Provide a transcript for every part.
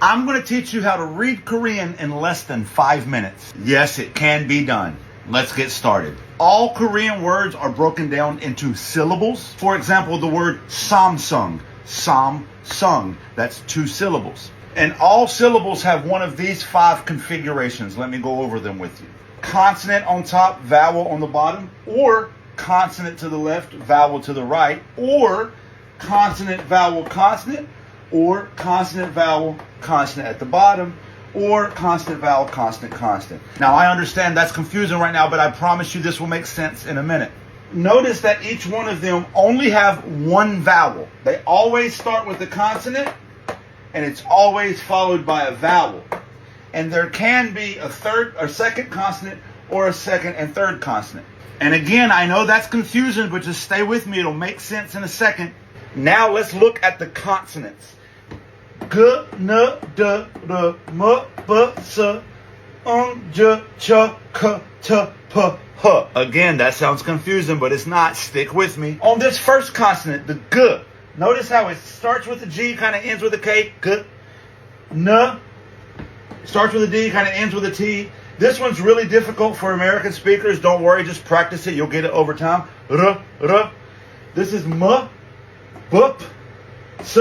I'm going to teach you how to read Korean in less than 5 minutes. Yes, it can be done. Let's get started. All Korean words are broken down into syllables. For example, the word Samsung, Samsung, that's 2 syllables. And all syllables have one of these 5 configurations. Let me go over them with you. Consonant on top, vowel on the bottom, or consonant to the left, vowel to the right, or consonant, vowel, consonant, or consonant, vowel, consonant at the bottom, or consonant, vowel, consonant, consonant. Now, I understand that's confusing right now, but I promise you this will make sense in a minute. Notice that each one of them only have one vowel. They always start with a consonant, and it's always followed by a vowel. And there can be a third or second consonant or a second and third consonant. And again, I know that's confusing, but just stay with me. It'll make sense in a second. Now let's look at the consonants. G, N, D, R, M, B, S, J, Ch, K, T, P, H. Again, that sounds confusing, but it's not. Stick with me. On this first consonant, the G, notice how it starts with a G, kind of ends with a K. G, N, starts with a D, kind of ends with a T. This one's really difficult for American speakers. Don't worry, just practice it. You'll get it over time. R, R. This is M, B, S.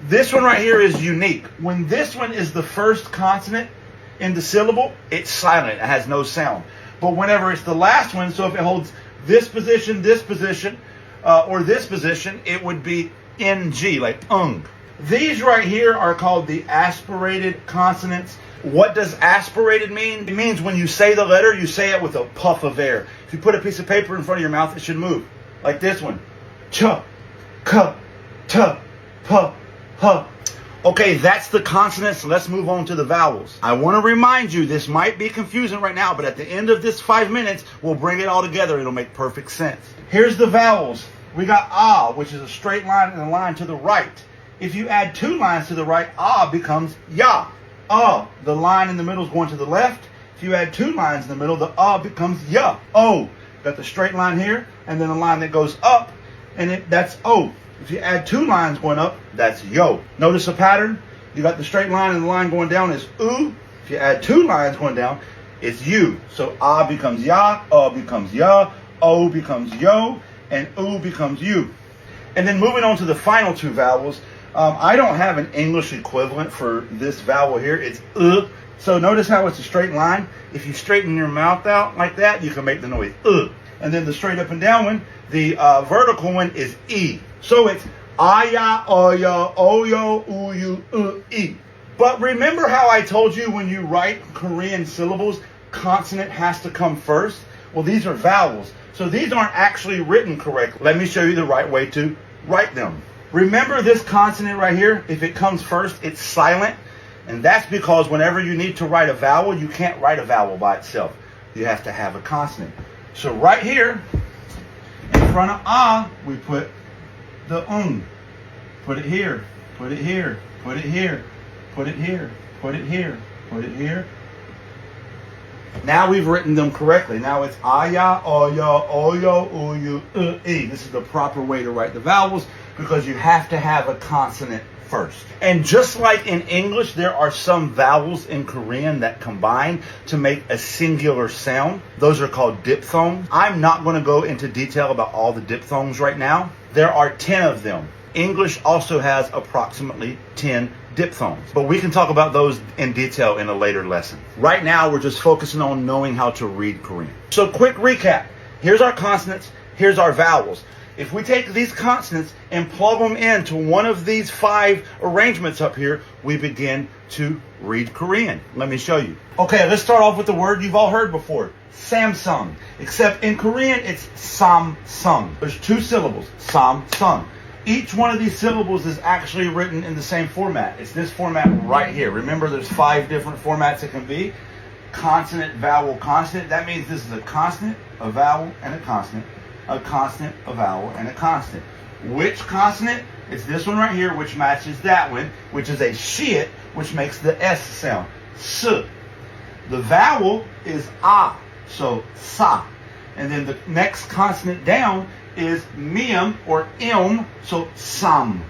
This one right here is unique. When this one is the first consonant in the syllable, it's silent. It has no sound. But whenever it's the last one, so if it holds this position, or this position, it would be NG, like ung. These right here are called the aspirated consonants. What does aspirated mean? It means when you say the letter, you say it with a puff of air. If you put a piece of paper in front of your mouth, it should move. Like this one. Ch, K, T, P, H. Okay, that's the consonants. Let's move on to the vowels. I want to remind you, this might be confusing right now, but at the end of this 5 minutes, we'll bring it all together. It'll make perfect sense. Here's the vowels. We got ah, which is a straight line and a line to the right. If you add 2 lines to the right, ah becomes ya. The line in the middle is going to the left. If you add 2 lines in the middle, the becomes ya. Oh, got the straight line here, and then a line that goes up, and that's O. If you add 2 lines going up, that's yo. Notice the pattern? You got the straight line, and the line going down is oo. If you add 2 lines going down, it's you. So becomes ya, becomes ya, O becomes yo, and oo becomes you. And then moving on to the final 2 vowels, I don't have an English equivalent for this vowel here. It's So notice how it's a straight line. If you straighten your mouth out like that, you can make the noise And then the straight up and down one, the vertical one is E. So it's aya, oya, oyo, uyu, e. But remember how I told you when you write Korean syllables, consonant has to come first? Well, these are vowels. So these aren't actually written correctly. Let me show you the right way to write them. Remember this consonant right here? If it comes first, it's silent. And that's because whenever you need to write a vowel, you can't write a vowel by itself. You have to have a consonant. So right here, in front of we put the Put it here, put it here, put it here, put it here, put it here, put it here. Now we've written them correctly. Now it's aya, oya, oyo, uyu, e. This is the proper way to write the vowels because you have to have a consonant first. And just like in English, there are some vowels in Korean that combine to make a singular sound. Those are called diphthongs. I'm not going to go into detail about all the diphthongs right now. There are 10 of them. English also has approximately 10 diphthongs, but we can talk about those in detail in a later lesson. Right now, we're just focusing on knowing how to read Korean. So quick recap. Here's our consonants. Here's our vowels. If we take these consonants and plug them into one of these 5 arrangements up here, we begin to read Korean. Let me show you. Okay, let's start off with the word you've all heard before, Samsung. Except in Korean, it's Samsung. There's 2 syllables, Samsung. Each one of these syllables is actually written in the same format. It's this format right here. Remember, there's 5 different formats it can be. Consonant, vowel, consonant. That means this is a consonant, a vowel, and a consonant. A consonant, a vowel, and a consonant. Which consonant? It's this one right here, which matches that one, which is a shiat, which makes the S sound. S. The vowel is A, so sa. And then the next consonant down is mim or im, so sam.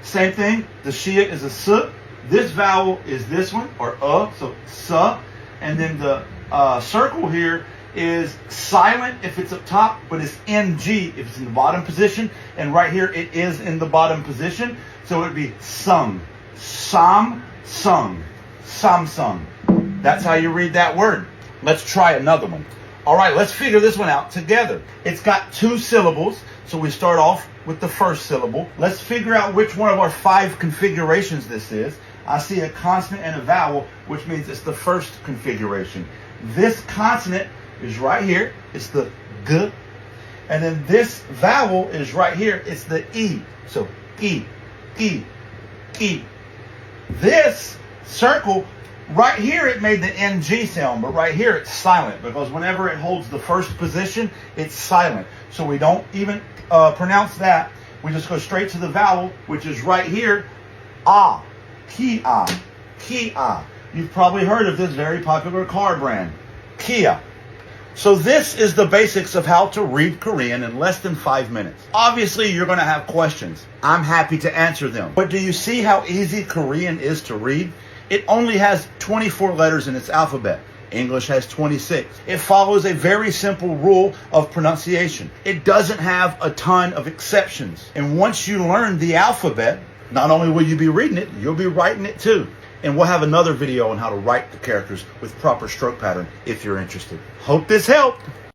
Same thing, the shiat is a s, This vowel is this one, or so sa, and then the circle here is silent if it's up top, but it's ng if it's in the bottom position, and right here it is in the bottom position, so it would be sung, sung, Samsung. That's how you read that word. Let's try another one. All right, let's figure this one out together. It's got 2 syllables, so we start off with the first syllable. Let's figure out which one of our 5 configurations this is. I see a consonant and a vowel, which means it's the first configuration. This consonant is right here. It's the G. And then this vowel is right here. It's the E. So E, E, E. This circle, right here it made the NG sound, but right here it's silent because whenever it holds the first position, it's silent. So we don't even pronounce that. We just go straight to the vowel, which is right here, ah, Kia, Kia. You've probably heard of this very popular car brand, Kia. So this is the basics of how to read Korean in less than 5 minutes. Obviously, you're going to have questions. I'm happy to answer them. But do you see how easy Korean is to read? It only has 24 letters in its alphabet. English has 26. It follows a very simple rule of pronunciation. It doesn't have a ton of exceptions. And once you learn the alphabet, not only will you be reading it, you'll be writing it too. And we'll have another video on how to write the characters with proper stroke pattern if you're interested. Hope this helped.